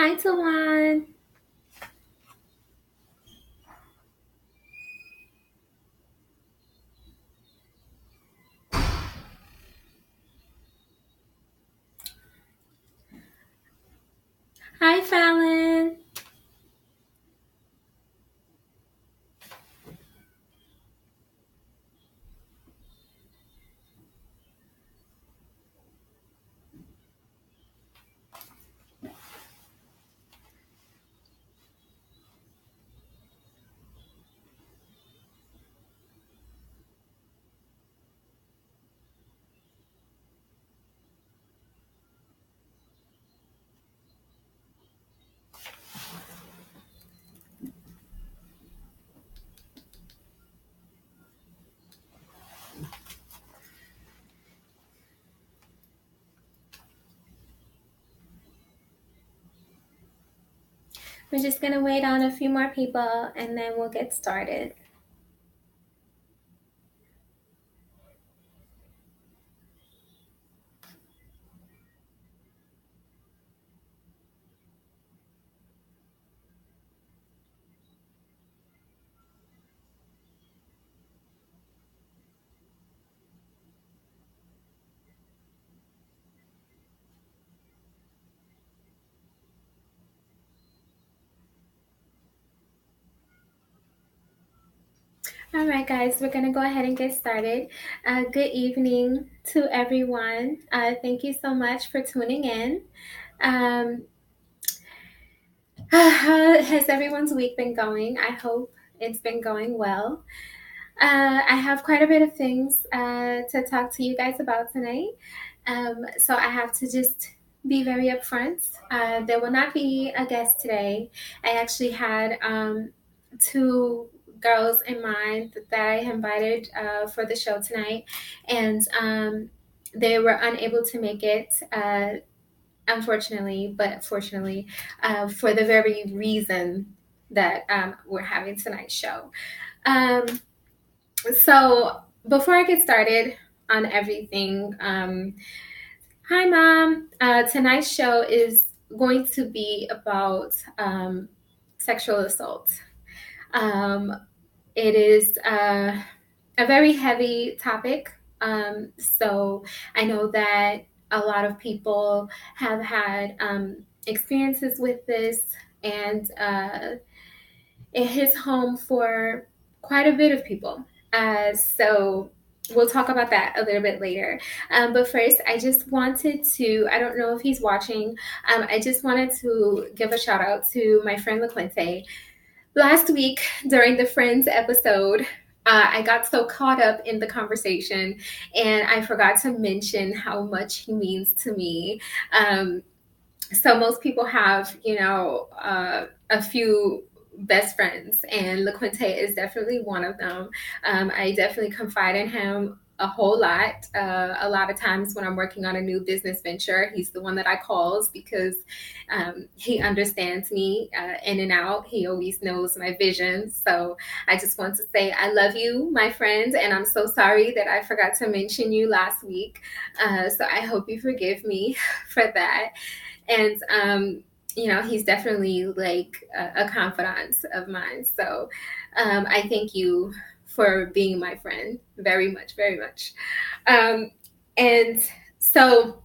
Hi, Tawan. Hi, Fallon. We're just going to wait on a few more people and then we'll get started. All right, guys, we're going to go ahead and get started. Good evening to everyone. Thank you so much for tuning in. Um, how has everyone's week been going? I hope it's been going well. I have quite a bit of things to talk to you guys about tonight. So I have to just be very upfront. There will not be a guest today. I actually had two girls in mind that I invited for the show tonight, and they were unable to make it. Unfortunately, but fortunately, for the very reason that we're having tonight's show. Um, so before I get started on everything, hi mom. Tonight's show is going to be about sexual assault. Um, it is a very heavy topic. So I know that a lot of people have had experiences with this, and it hits home for quite a bit of people. So we'll talk about that a little bit later. But first, I just wanted to, I don't know if he's watching, I just wanted to give a shout out to my friend LaQuinte. Last week during the Friends episode, I got so caught up in the conversation and I forgot to mention how much he means to me. So most people have, a few best friends, and LaQuinte is definitely one of them. I definitely confide in him a whole lot. A lot of times when I'm working on a new business venture, he's the one that I calls because he understands me in and out. He always knows my vision. So I just want to say I love you, my friend, and I'm so sorry that I forgot to mention you last week. So I hope you forgive me for that. And he's definitely like a confidant of mine. So I thank you for being my friend very much, very much. And so,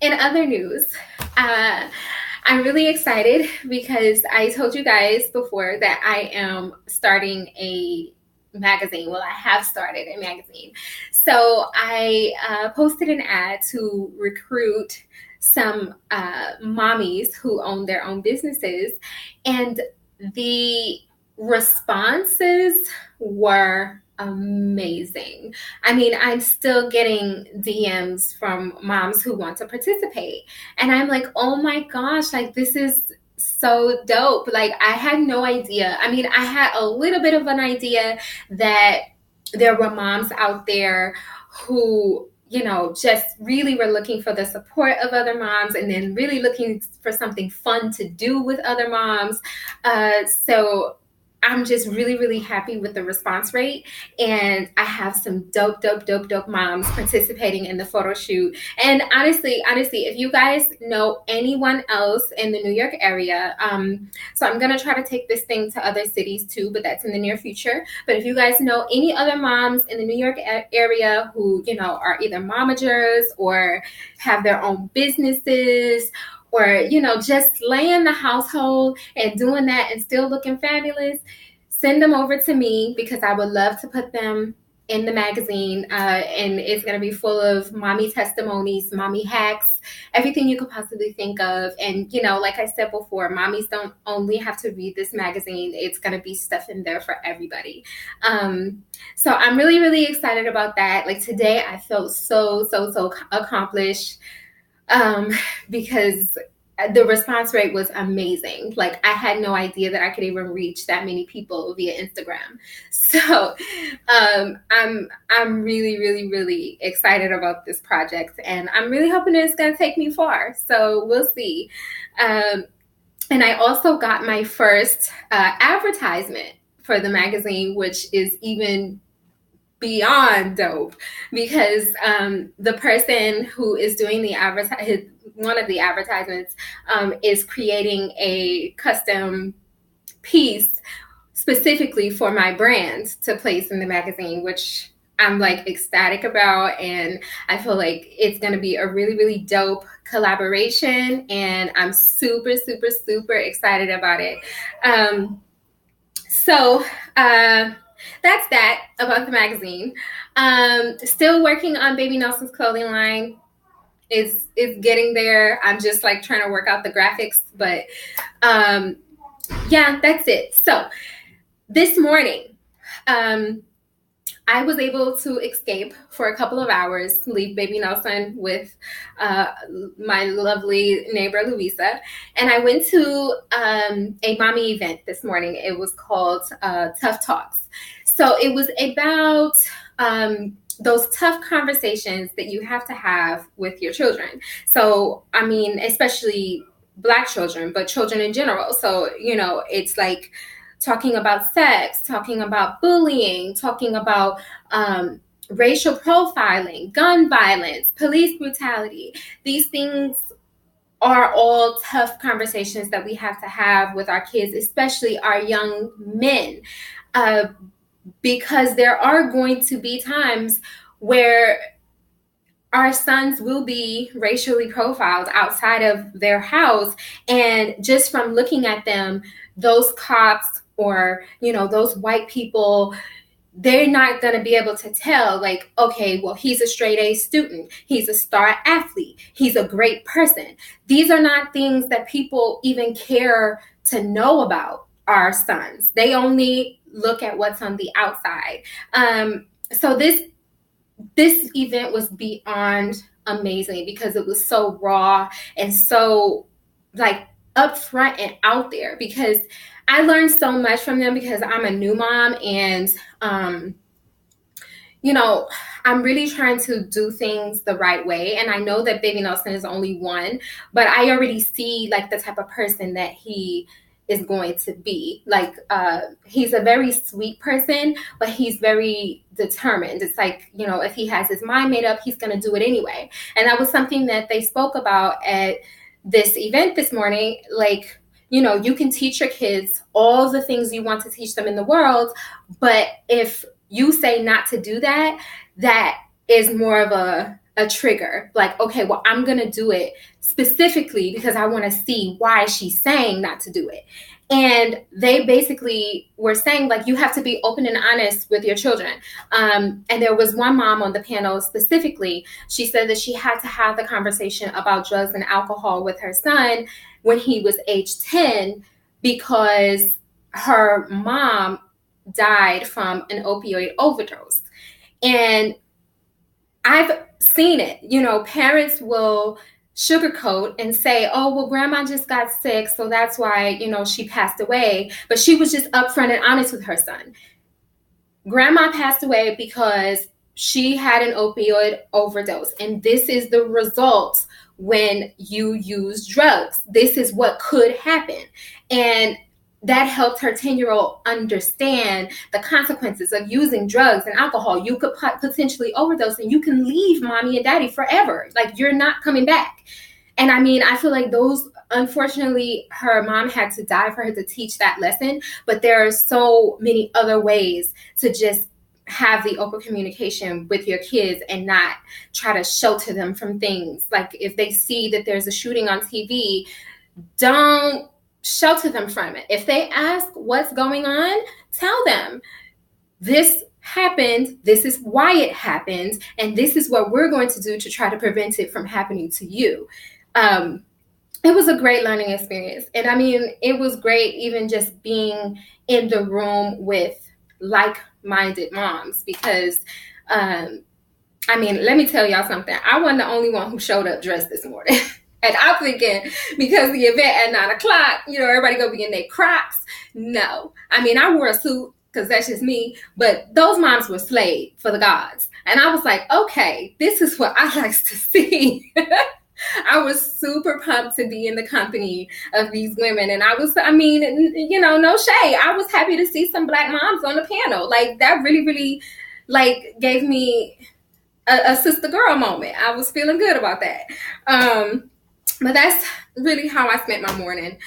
in other news, I'm really excited because I told you guys before that I am starting a magazine. Well, I have started a magazine. So I posted an ad to recruit some mommies who own their own businesses, and the responses were amazing. I mean, I'm still getting DMs from moms who want to participate. And I'm like, oh my gosh, like this is so dope. Like I had no idea. I mean, I had a little bit of an idea that there were moms out there who just really were looking for the support of other moms and then really looking for something fun to do with other moms. So I'm just really, really happy with the response rate. And I have some dope moms participating in the photo shoot. And honestly, if you guys know anyone else in the New York area, so I'm going to try to take this thing to other cities too, but that's in the near future. But if you guys know any other moms in the New York area who, you know, are either momagers or have their own businesses, or, you know, just laying the household and doing that and still looking fabulous, send them over to me, because I would love to put them in the magazine. And it's going to be full of mommy testimonies, mommy hacks, everything you could possibly think of. And, you know, like I said before, mommies don't only have to read this magazine. It's going to be stuff in there for everybody. So I'm really, really excited about that. Like today, I felt so accomplished, because the response rate was amazing. Like I had no idea that I could even reach that many people via Instagram. So I'm really, really, really excited about this project, and I'm really hoping it's going to take me far. So we'll see. And I also got my first advertisement for the magazine, which is even beyond dope, because the person who is doing the one of the advertisements is creating a custom piece specifically for my brand to place in the magazine, which I'm like ecstatic about. And I feel like it's going to be a really, really dope collaboration, and I'm super excited about it. So that's that about the magazine. Still working on Baby Nelson's clothing line. It's getting there. I'm just like trying to work out the graphics, but yeah, that's it. So this morning, I was able to escape for a couple of hours, leave Baby Nelson with my lovely neighbor, Louisa. And I went to a mommy event this morning. It was called Tough Talks. So it was about those tough conversations that you have to have with your children. So, I mean, especially Black children, but children in general. So, you know, it's like talking about sex, talking about bullying, talking about racial profiling, gun violence, police brutality. These things are all tough conversations that we have to have with our kids, especially our young men, because there are going to be times where our sons will be racially profiled outside of their house. And just from looking at them, those cops or, you know, those white people, they're not going to be able to tell, like, okay, well, he's a straight A student. He's a star athlete. He's a great person. These are not things that people even care to know about our sons. They only look at what's on the outside. So this event was beyond amazing, because it was so raw and so like upfront and out there, because I learned so much from them, because I'm a new mom, and you know, I'm really trying to do things the right way. And I know that Baby Nelson is only one, but I already see like the type of person that he is going to be. Like he's a very sweet person, but he's very determined. It's like, you know, if he has his mind made up, he's going to do it anyway. And that was something that they spoke about at this event this morning. Like, you know, you can teach your kids all the things you want to teach them in the world, but if you say not to do that, that is more of a trigger. Like, okay, well, I'm going to do it specifically because I want to see why she's saying not to do it. And they basically were saying, like, you have to be open and honest with your children. And there was one mom on the panel specifically. She said that she had to have the conversation about drugs and alcohol with her son when he was age 10, because her mom died from an opioid overdose. And I've seen it. You know, parents will sugarcoat and say, oh, well, grandma just got sick, so that's why, you know, she passed away. But she was just upfront and honest with her son. Grandma passed away because she had an opioid overdose. And this is the result when you use drugs. This is what could happen. And that helped her 10-year-old understand the consequences of using drugs and alcohol. You could potentially overdose and you can leave mommy and daddy forever. Like, you're not coming back. And I mean, I feel like those, unfortunately, her mom had to die for her to teach that lesson. But there are so many other ways to just have the open communication with your kids and not try to shelter them from things. Like, if they see that there's a shooting on TV, don't shelter them from it. If they ask what's going on, tell them this happened, this is why it happened, and this is what we're going to do to try to prevent it from happening to you. It was a great learning experience. And I mean, it was great even just being in the room with like-minded moms, because I mean, let me tell y'all something. I wasn't the only one who showed up dressed this morning. And I'm thinking, because the event at 9:00, everybody gonna be in their Crocs. No. I mean, I wore a suit because that's just me, but those moms were slayed for the gods. And I was like, okay, this is what I like to see. I was super pumped to be in the company of these women. And no shade. I was happy to see some Black moms on the panel. Like, that really, really, gave me a sister girl moment. I was feeling good about that. But that's really how I spent my morning.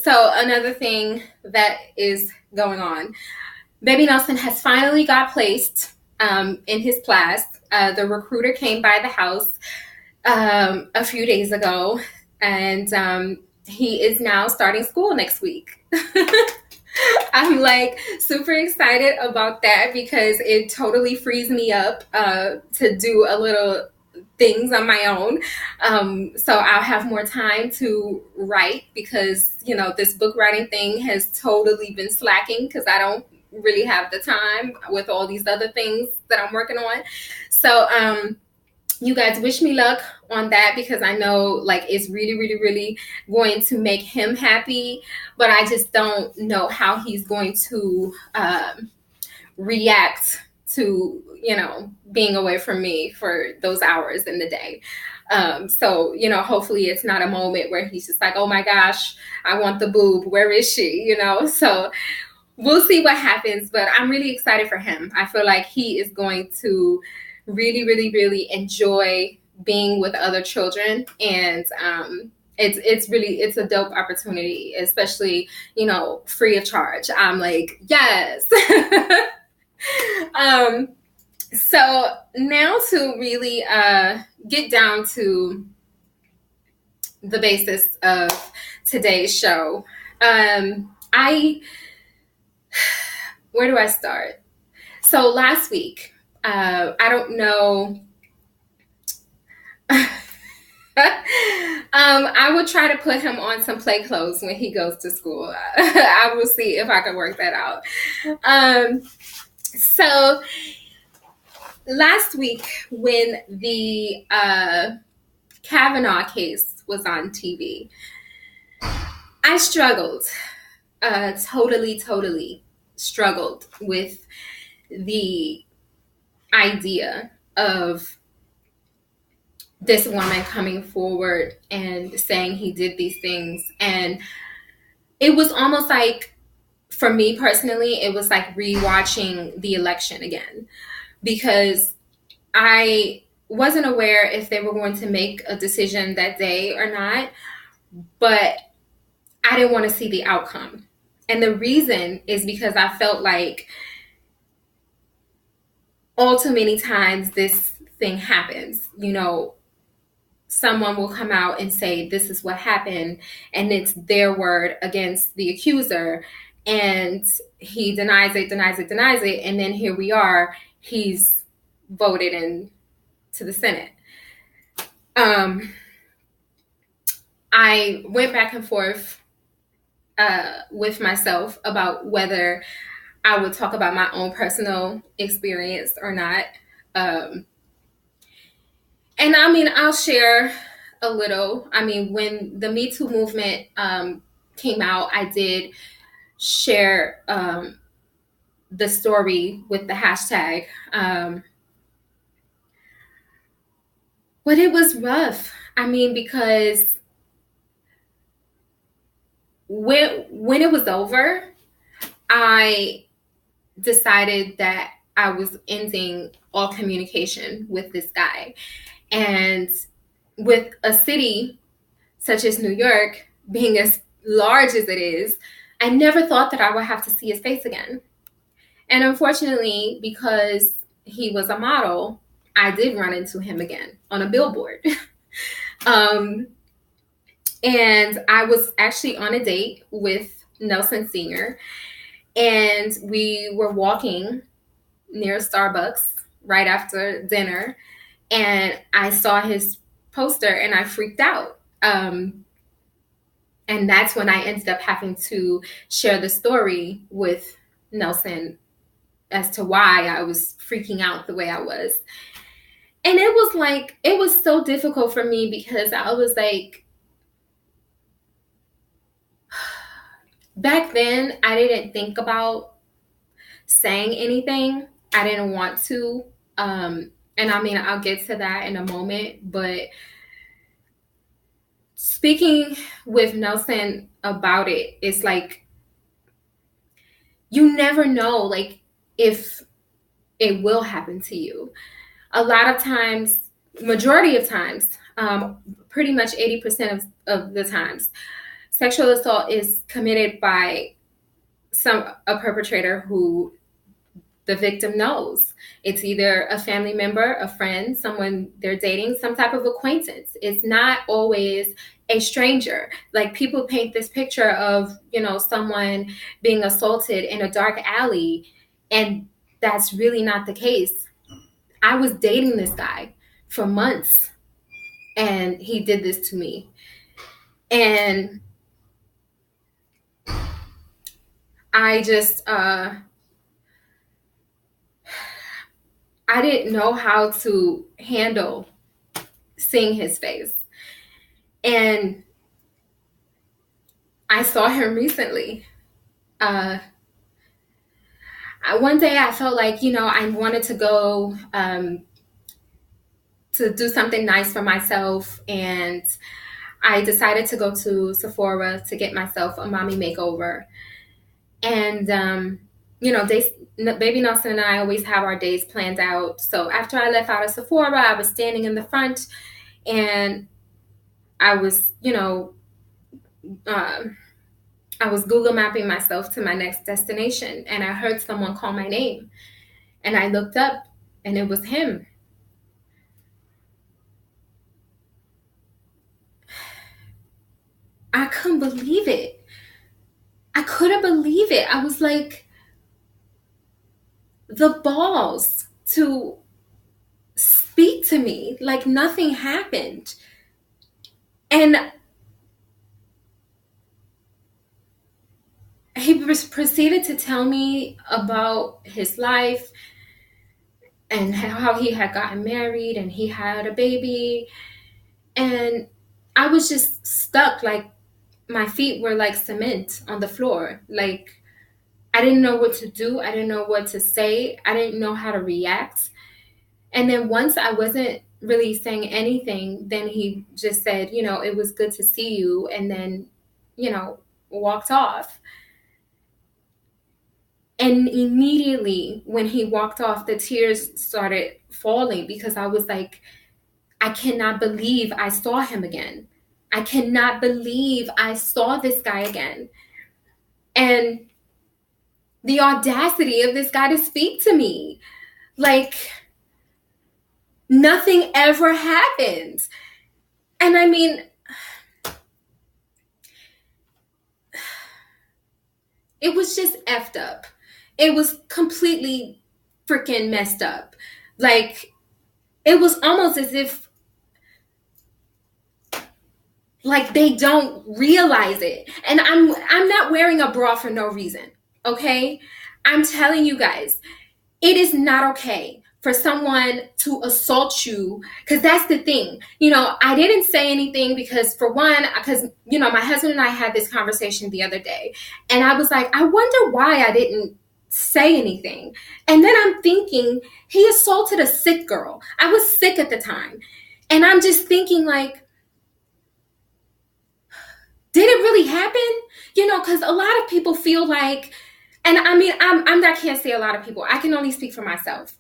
So another thing that is going on, Baby Nelson has finally got placed in his class. The recruiter came by the house a few days ago, and he is now starting school next week. I'm like super excited about that because it totally frees me up to do a little things on my own. So I'll have more time to write because, this book writing thing has totally been slacking because I don't really have the time with all these other things that I'm working on. So you guys wish me luck on that because I know it's really, really, really going to make him happy, but I just don't know how he's going to react to, being away from me for those hours in the day. So, hopefully it's not a moment where he's just like, oh my gosh, I want the boob. Where is she? So we'll see what happens, but I'm really excited for him. I feel like he is going to really, really, really enjoy being with other children. And it's a dope opportunity, especially, free of charge. I'm like, yes. So now to really get down to the basis of today's show. Where do I start? So last week, I don't know. I would try to put him on some play clothes when he goes to school. I will see if I can work that out. So last week when the Kavanaugh case was on TV, I struggled, totally struggled with the idea of this woman coming forward and saying he did these things. And it was almost like, for me personally, it was like rewatching the election again, because I wasn't aware if they were going to make a decision that day or not, but I didn't want to see the outcome. And the reason is because I felt like all too many times this thing happens, someone will come out and say, this is what happened, and it's their word against the accuser, and he denies it, and then here we are, he's voted into the Senate. I went back and forth with myself about whether I would talk about my own personal experience or not. And I mean, I'll share a little. I mean, when the Me Too movement came out, I did share the story with the hashtag. But it was rough. I mean, because when it was over, I decided that I was ending all communication with this guy. And with a city such as New York being as large as it is, I never thought that I would have to see his face again. And unfortunately, because he was a model, I did run into him again on a billboard. um, and I was actually on a date with Nelson Sr., and we were walking near Starbucks right after dinner, and I saw his poster and I freaked out. And that's when I ended up having to share the story with Nelson as to why I was freaking out the way I was. And it was so difficult for me because I was like, back then, I didn't think about saying anything. I didn't want to. And I mean, I'll get to that in a moment. But speaking with Nelson about it, it's like, you never know, like, if it will happen to you. A lot of times, majority of times, pretty much 80% of the times, sexual assault is committed by a perpetrator who the victim knows. It's either a family member, a friend, someone they're dating, some type of acquaintance. It's not always a stranger. Like, people paint this picture of, someone being assaulted in a dark alley, and that's really not the case. I was dating this guy for months, and he did this to me. And I just, I didn't know how to handle seeing his face. And I saw him recently. One day I felt like, I wanted to go to do something nice for myself. And I decided to go to Sephora to get myself a mommy makeover. And, baby Nelson and I always have our days planned out. So after I left out of Sephora, I was standing in the front, and I was, I was Google mapping myself to my next destination, and I heard someone call my name, and I looked up, and it was him. I couldn't believe it. I couldn't believe it. I was like, the balls to speak to me like nothing happened. And he proceeded to tell me about his life and how he had gotten married and he had a baby. And I was just stuck. Like, my feet were like cement on the floor. Like, I didn't know what to do. I didn't know what to say. I didn't know how to react. And then once I wasn't really saying anything, then he just said, it was good to see you. And then, walked off. And immediately when he walked off, the tears started falling because I was like, I cannot believe I saw him again. I cannot believe I saw this guy again. And the audacity of this guy to speak to me. Like, nothing ever happened. And I mean, it was just effed up. It was completely freaking messed up. Like, it was almost as if, like, they don't realize it. And I'm not wearing a bra for no reason, okay? I'm telling you guys, it is not okay for someone to assault you, because that's the thing. I didn't say anything because, for one, because, my husband and I had this conversation the other day, and I was like, I wonder why I didn't say anything. And then I'm thinking, he assaulted a sick girl. I was sick at the time. And I'm just thinking, like, Did it really happen? Because a lot of people feel like, and I mean, I can't say a lot of people. I can only speak for myself.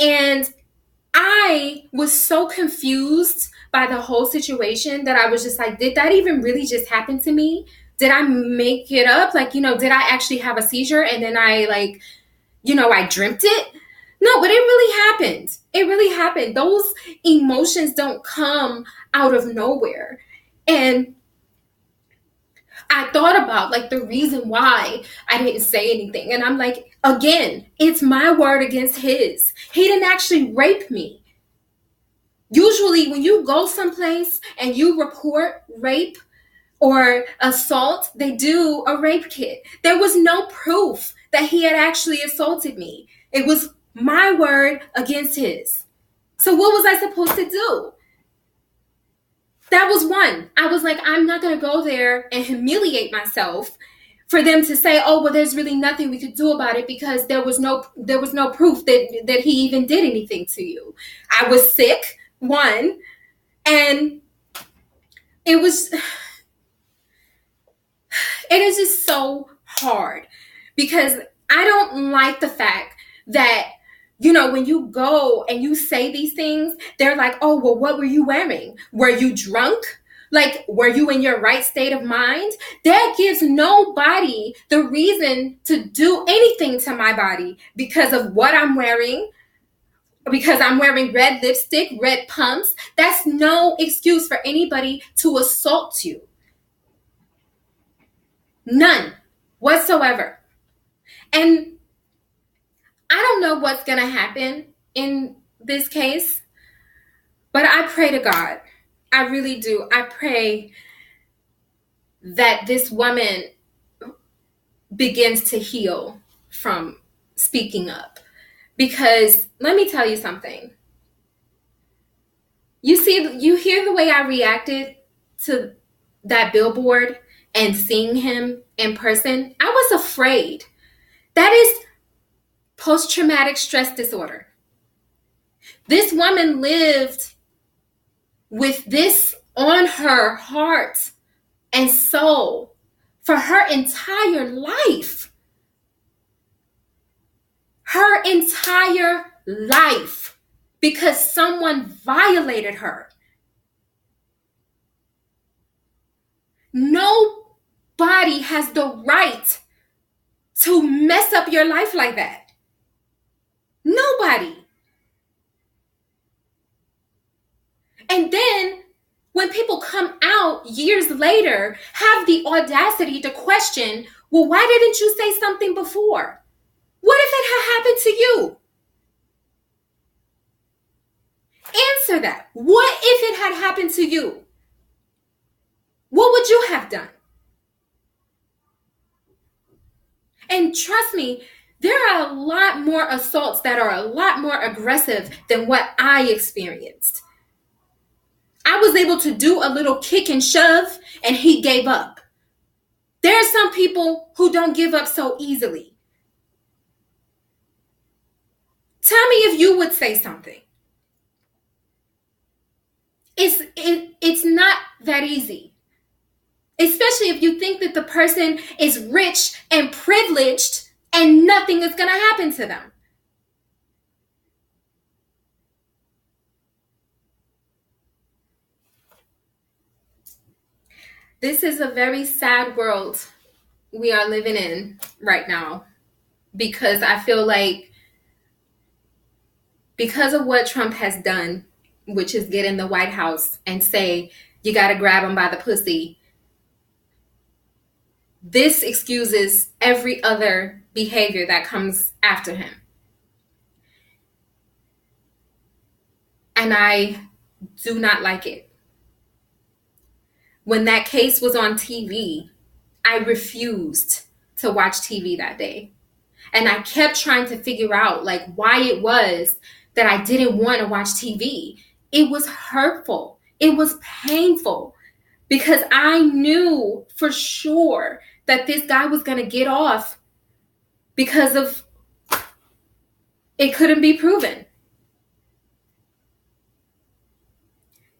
And I was so confused by the whole situation that I was just like, did that even really just happen to me? Did I make it up? Like, did I actually have a seizure and then I I dreamt it? No, but it really happened. It really happened. Those emotions don't come out of nowhere. And I thought about like the reason why I didn't say anything. And I'm like, again, it's my word against his. He didn't actually rape me. Usually when you go someplace and you report rape or assault, they do a rape kit. There was no proof that he had actually assaulted me. It was my word against his. So what was I supposed to do? That was one. I was like, I'm not going to go there and humiliate myself for them to say, oh, well, there's really nothing we could do about it because there was no proof that he even did anything to you. I was sick, one, and it is just so hard because I don't like the fact that, when you go and you say these things, they're like, oh, well, what were you wearing? Were you drunk? Like, were you in your right state of mind? That gives nobody the reason to do anything to my body because of what I'm wearing, because I'm wearing red lipstick, red pumps. That's no excuse for anybody to assault you. None whatsoever. And I don't know what's going to happen in this case, but I pray to God. I really do. I pray that this woman begins to heal from speaking up. Because let me tell you something. You hear the way I reacted to that billboard and seeing him in person. I was afraid. That is post-traumatic stress disorder. This woman lived with this on her heart and soul for her entire life. Her entire life, because someone violated her. Nobody has the right to mess up your life like that. Nobody. And then when people come out years later, have the audacity to question, well, why didn't you say something before? What if it had happened to you? Answer that. What if it had happened to you? What would you have done? And trust me, there are a lot more assaults that are a lot more aggressive than what I experienced. I was able to do a little kick and shove, and he gave up. There are some people who don't give up so easily. Tell me if you would say something. It's not that easy. Especially if you think that the person is rich and privileged and nothing is going to happen to them. This is a very sad world we are living in right now, because I feel like because of what Trump has done, which is get in the White House and say, you got to grab him by the pussy, this excuses every other behavior that comes after him. And I do not like it. When that case was on TV, I refused to watch TV that day. And I kept trying to figure out like why it was that I didn't want to watch TV. It was hurtful. It was painful because I knew for sure that this guy was going to get off because of it couldn't be proven.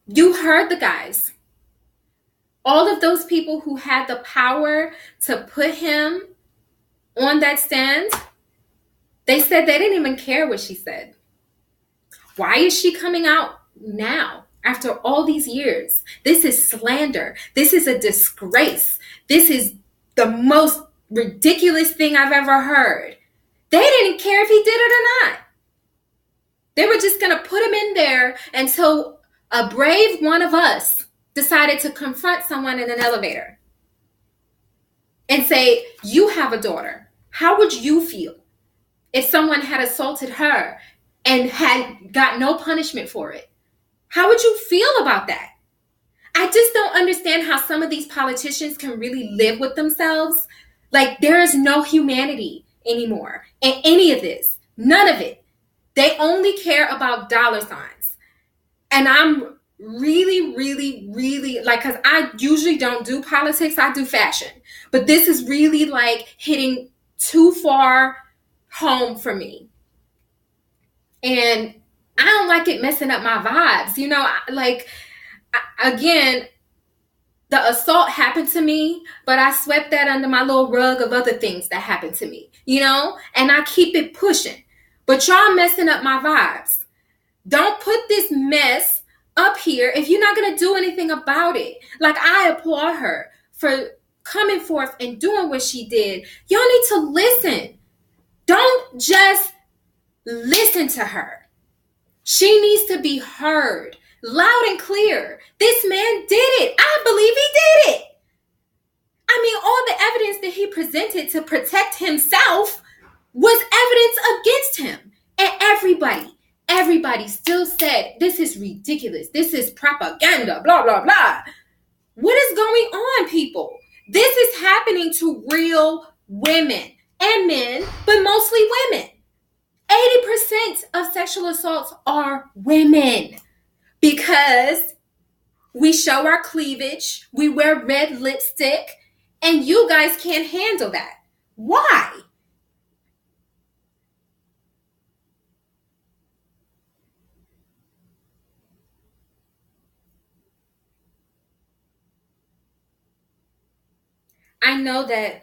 You heard the guys. all of those people who had the power to put him on that stand, they said they didn't even care what she said. Why is she coming out now after all these years? This is slander. This is a disgrace. This is the most ridiculous thing I've ever heard. They didn't care if he did it or not. They were just going to put him in there until a brave one of us decided to confront someone in an elevator and say, you have a daughter. How would you feel if someone had assaulted her and had got no punishment for it? How would you feel about that? I just don't understand how some of these politicians can really live with themselves. Like, there is no humanity anymore in any of this. None of it. They only care about dollar signs. And I'm really, really, really, like, because I usually don't do politics, I do fashion. But this is really like hitting too far home for me. And I don't like it messing up my vibes. You know, again, the assault happened to me, but I swept that under my little rug of other things that happened to me, you know, and I keep it pushing. But y'all messing up my vibes. Don't put this mess up here if you're not going to do anything about it. Like, I applaud her for coming forth and doing what she did. Y'all need to listen. Don't just listen to her. She needs to be heard loud and clear. This man did it. I believe he did it. I mean, all the evidence that he presented to protect himself was evidence against him. And everybody still said, this is ridiculous. This is propaganda, blah, blah, blah. What is going on, people? This is happening to real women and men, but mostly women. 80% of sexual assaults are women because we show our cleavage, we wear red lipstick, and you guys can't handle that. Why? I know that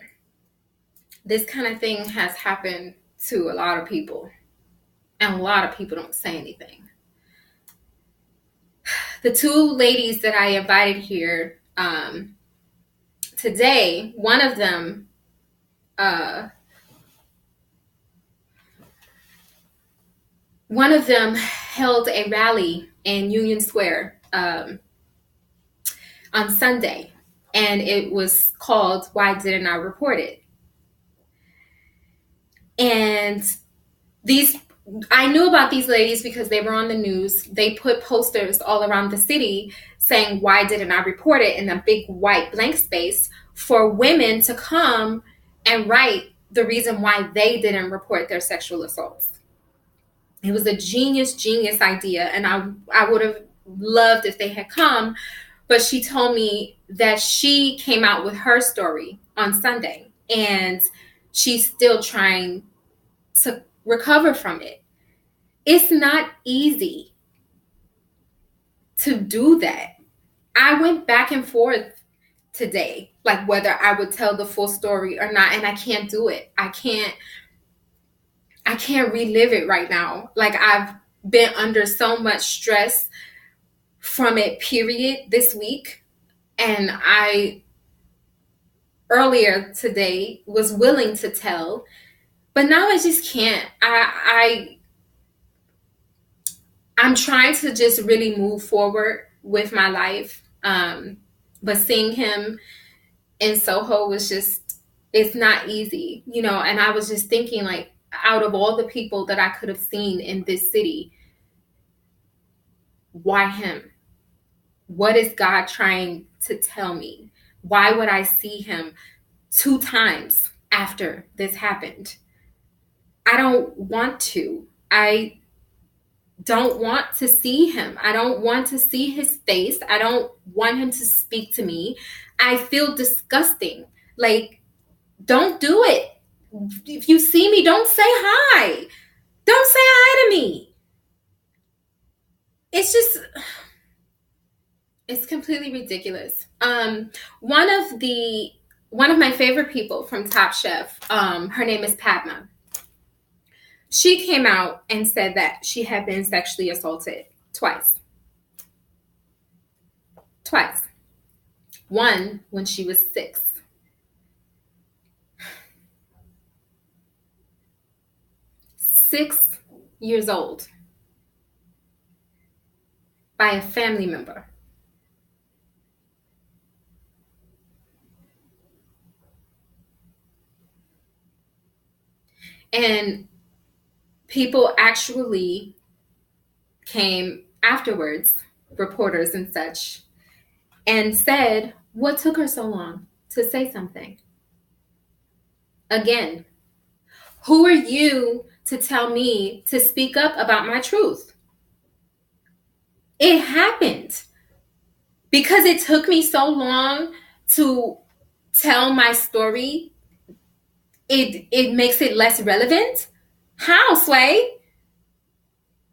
this kind of thing has happened to a lot of people, and a lot of people don't say anything. The two ladies that I invited here today, one of them held a rally in Union Square on Sunday, and it was called "Why Didn't I Report It?" And I knew about these ladies because they were on the news. They put posters all around the city saying, "Why didn't I report it?" in a big white blank space for women to come and write the reason why they didn't report their sexual assaults. It was a genius idea, and I would have loved if they had come, but she told me that she came out with her story on Sunday, and she's still trying to recover from it. It's not easy to do that. I went back and forth today, like whether I would tell the full story or not, and I can't do it. I can't relive it right now. Like, I've been under so much stress from it, period, this week. And I, earlier today, was willing to tell, but now I just can't. I'm trying to just really move forward with my life. But seeing him in Soho was just, it's not easy, you know, and I was just thinking, like, out of all the people that I could have seen in this city, why him? What is God trying to tell me? Why would I see him 2 times after this happened? I don't want to. I don't want to see him. I don't want to see his face. I don't want him to speak to me. I feel disgusting. Like, don't do it. If you see me, don't say hi. Don't say hi to me. It's just, It's completely ridiculous. One of the one of my favorite people from Top Chef, her name is Padma. She came out and said that she had been sexually assaulted twice. Twice. One when she was 6. 6 years old by a family member. And people actually came afterwards, reporters and such, and said, what took her so long to say something? Again, who are you to tell me to speak up about my truth? It happened. Because it took me so long to tell my story, it makes it less relevant? How, Sway?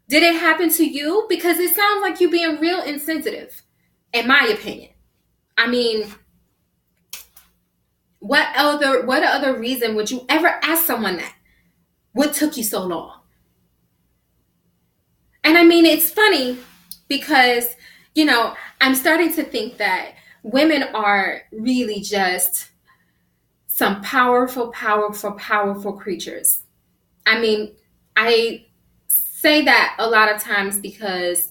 Did it happen to you? Because it sounds like you being real insensitive, in my opinion. I mean, what other reason would you ever ask someone that? What took you so long? And I mean, it's funny because, I'm starting to think that women are really just some powerful, powerful, powerful creatures. I mean, I say that a lot of times because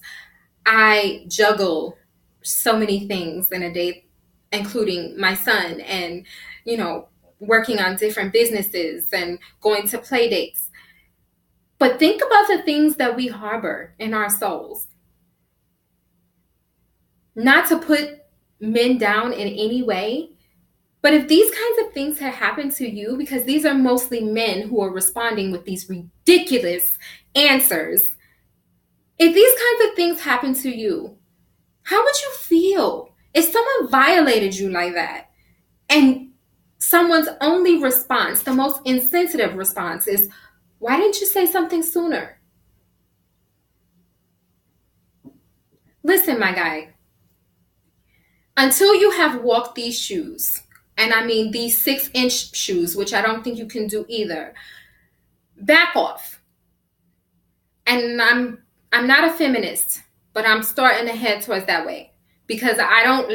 I juggle so many things in a day, including my son and, you know, working on different businesses and going to play dates. But think about the things that we harbor in our souls. Not to put men down in any way, but if these kinds of things had happened to you, because these are mostly men who are responding with these ridiculous answers, if these kinds of things happen to you, how would you feel if someone violated you like that? And someone's only response, the most insensitive response, is, why didn't you say something sooner? Listen, my guy, until you have walked these shoes, and I mean these 6-inch shoes, which I don't think you can do either, back off. And I'm not a feminist, but I'm starting to head towards that way because I don't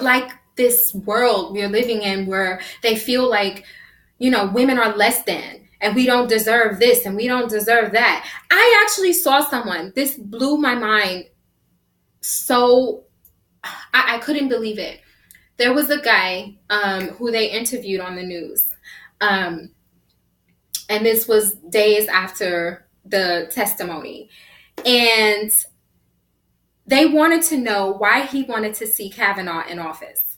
like this world we're living in where they feel like, women are less than and we don't deserve this and we don't deserve that. I actually saw someone, this blew my mind, so I couldn't believe it. There was a guy who they interviewed on the news. And this was days after the testimony. And they wanted to know why he wanted to see Kavanaugh in office.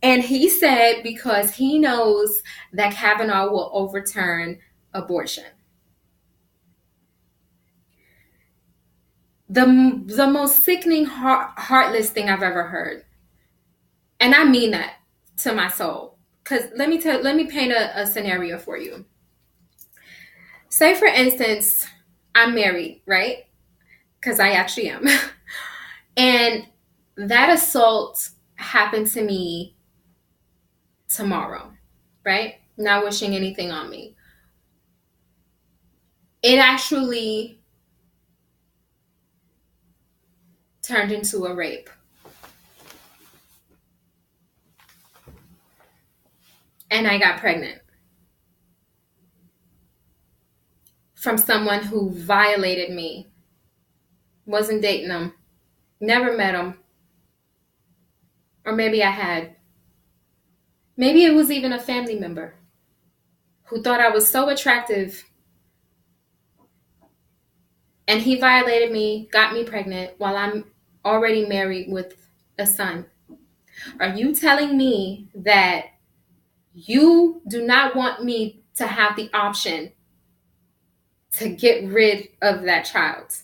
And he said because he knows that Kavanaugh will overturn abortion. The most sickening, heartless thing I've ever heard. And I mean that to my soul. Because let me paint a scenario for you. Say, for instance, I'm married, right? Because I actually am. And that assault happened to me tomorrow, right? Not wishing anything on me. It actually turned into a rape. And I got pregnant from someone who violated me. Wasn't dating them. Never met them. Or maybe I had. Maybe it was even a family member who thought I was so attractive. And he violated me, got me pregnant while I'm already married with a son. Are you telling me that you do not want me to have the option to get rid of that child?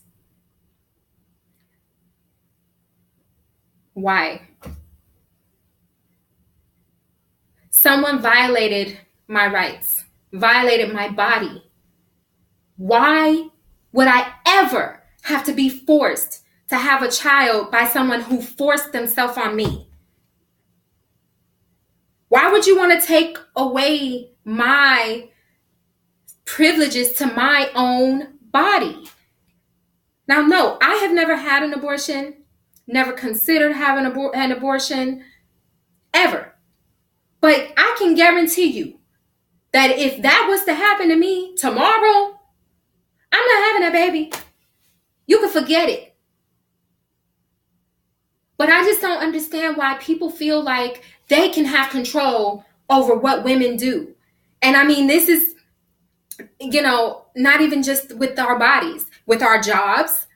Why? Someone violated my rights, violated my body. Why would I ever have to be forced to have a child by someone who forced themselves on me? Why would you want to take away my privileges to my own body? Now, no, I have never had an abortion, never considered having an abortion, ever. But I can guarantee you that if that was to happen to me tomorrow, I'm not having that baby. You can forget it. But I just don't understand why people feel like they can have control over what women do. And I mean, this is, not even just with our bodies, with our jobs,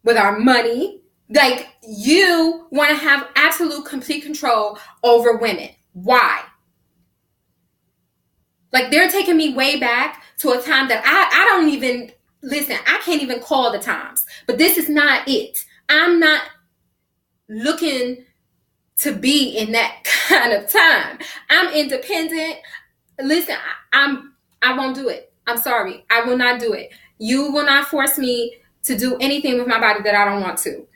with our money. Like, you want to have absolute complete control over women. Why? Like, they're taking me way back to a time that I don't even, listen, I can't even call the times. But this is not it. I'm not looking to be in that kind of time. I'm independent. Listen, I won't do it. I'm sorry. I will not do it. You will not force me to do anything with my body that I don't want to.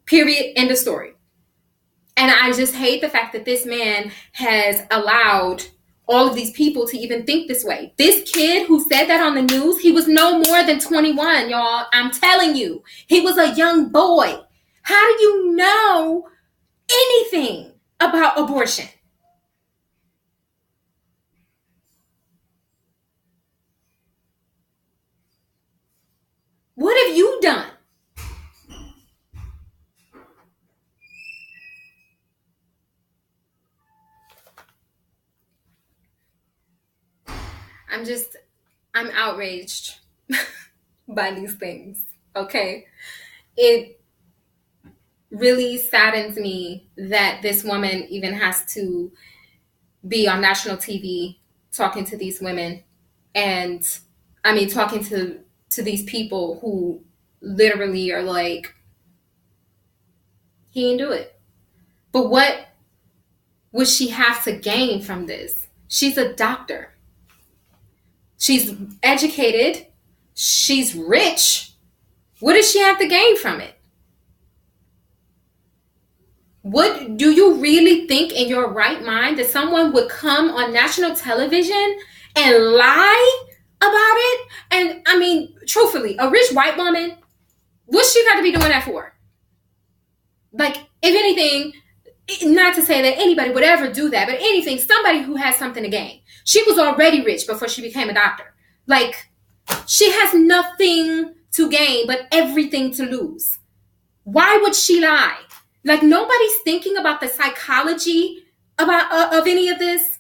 Period. End of story. And I just hate the fact that this man has allowed all of these people to even think this way. This kid who said that on the news, he was no more than 21, y'all. I'm telling you, he was a young boy. How do you know anything about abortion? What have you done? I'm outraged by these things, okay? It really saddens me that this woman even has to be on national TV talking to these women, and I mean talking to these people who literally are like, he didn't do it. But what would she have to gain from this? She's a doctor. She's educated. She's rich. What does she have to gain from it? What do you really think in your right mind that someone would come on national television and lie about it? And I mean, truthfully, a rich white woman, what's she got to be doing that for? Like, if anything, not to say that anybody would ever do that, but anything, somebody who has something to gain. She was already rich before she became a doctor. Like, she has nothing to gain, but everything to lose. Why would she lie? Like, nobody's thinking about the psychology of any of this.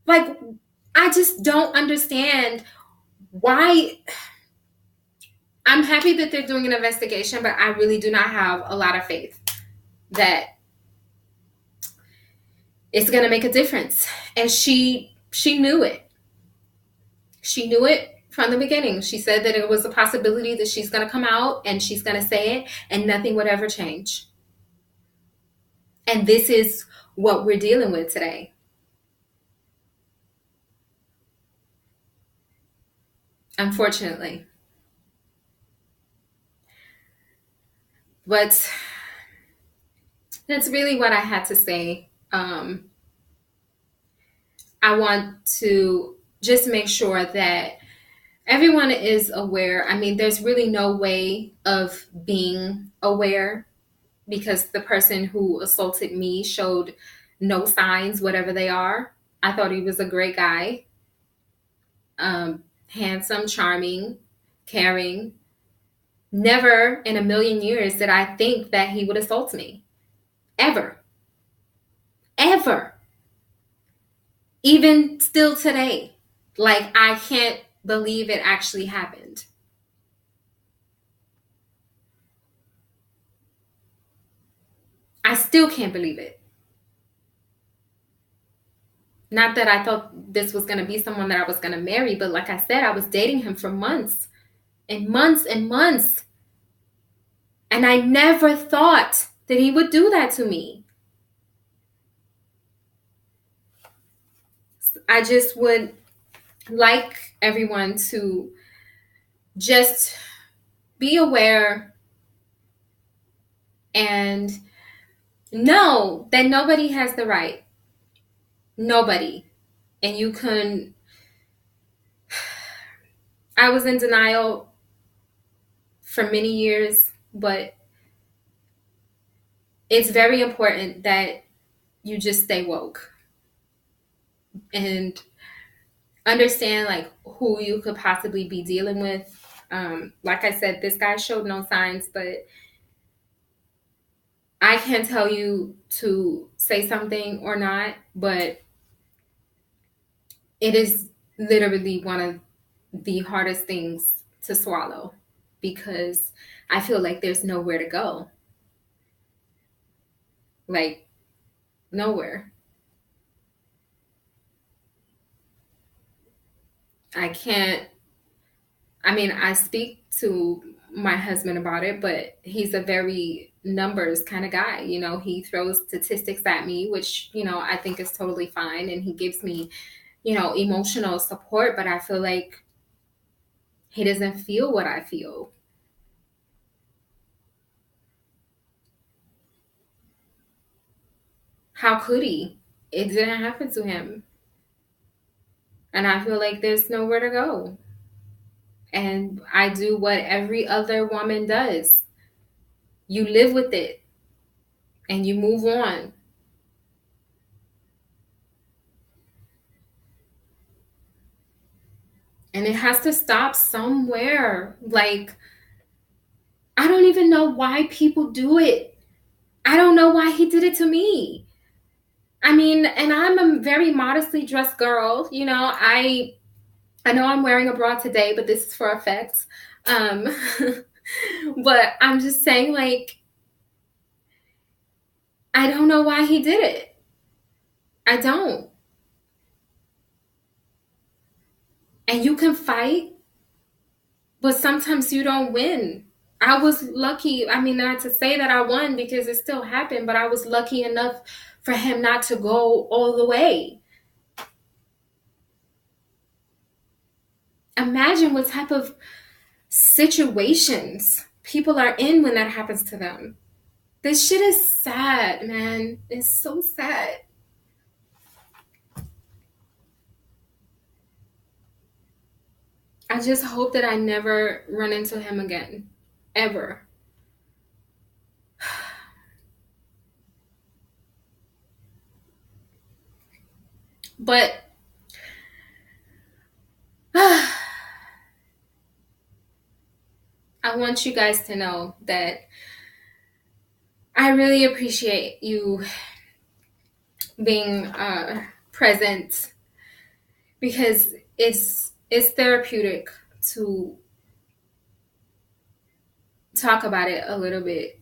Like, I just don't understand why. I'm happy that they're doing an investigation, but I really do not have a lot of faith that it's going to make a difference. And she knew it. She knew it from the beginning. She said that it was a possibility that she's going to come out and she's going to say it and nothing would ever change. And this is what we're dealing with today. Unfortunately. But that's really what I had to say. I want to just make sure that everyone is aware. I mean, there's really no way of being aware because the person who assaulted me showed no signs, whatever they are. I thought he was a great guy, handsome, charming, caring. Never in a million years did I think that he would assault me. Ever. Ever. Even still today. Like, I can't believe it actually happened. I still can't believe it. Not that I thought this was going to be someone that I was going to marry, but like I said, I was dating him for months and months and months. And I never thought that he would do that to me. I just would like everyone to just be aware and know that nobody has the right. Nobody. And you can, I was in denial for many years, but it's very important that you just stay woke and understand like who you could possibly be dealing with. Like I said, this guy showed no signs, but I can't tell you to say something or not, but it is literally one of the hardest things to swallow because I feel like there's nowhere to go. Like, nowhere. I can't, I mean, I speak to my husband about it, but he's a very numbers kind of guy. You know, he throws statistics at me, which, you know, I think is totally fine. And he gives me, you know, emotional support, but I feel like he doesn't feel what I feel. How could he? It didn't happen to him. And I feel like there's nowhere to go. And I do what every other woman does. You live with it and you move on. And it has to stop somewhere. Like, I don't even know why people do it. I don't know why he did it to me. I mean, and I'm a very modestly dressed girl. You know, I know I'm wearing a bra today, but this is for effect. Um, but I'm just saying, like, I don't know why he did it. I don't. And you can fight, but sometimes you don't win. I was lucky. I mean, not to say that I won because it still happened, but I was lucky enough for him not to go all the way. Imagine what type of situations people are in when that happens to them. This shit is sad, man. It's so sad. I just hope that I never run into him again. Ever. But I want you guys to know that I really appreciate you being present because it's therapeutic to talk about it a little bit